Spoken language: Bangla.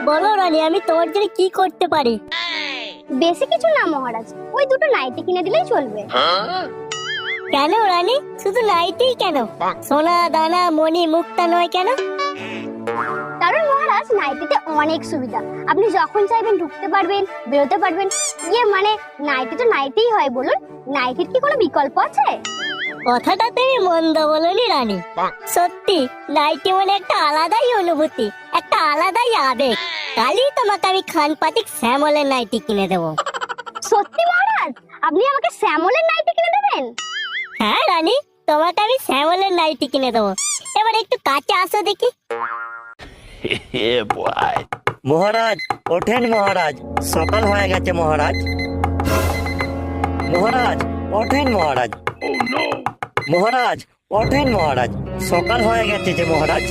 বলো রানী, আমি তোমার জন্য কি করতে পারি? বেশি কিছু না মহারাজ, ওই দুটো নাইটি কিনে দিলেই চলবে। কেন রানী, শুধু নাইটি কেন? সোনা দানা মণি মুক্তা নয় কেন? কারণ মহারাজ নাইটিতে অনেক সুবিধা, আপনি যখন চাইবেন ঢুকতে পারবেন, বেরোতে পারবেন। মানে নাইটি তো নাইটিই হয়, বলুন নাইটির কি কোনো বিকল্প আছে? কথাটা তুমি মন্দ বলনি রানী। সত্যি নাইটি মানে একটা আলাদাই অনুভূতি, একটা আলাদাই আবেগ। কালই তোমাকে আমি খানপাতিক শ্যামলের নাইটি কিনে দেবো। সত্যি মহারাজ, আপনি আমাকে শ্যামলের নাইটি কিনে দেবেন? হ্যাঁ রানী, তোমাকে আমি শ্যামলের নাইটি কিনে দেবো। এবার একটু কাছে আসো দেখি। মহারাজ ওঠেন মহারাজ, সকাল হয়ে গেছে মহারাজ। মহারাজ ওঠেন মহারাজ। মহারাজ ওঠেন মহারাজ, সকাল হয়ে গেছে যে মহারাজ।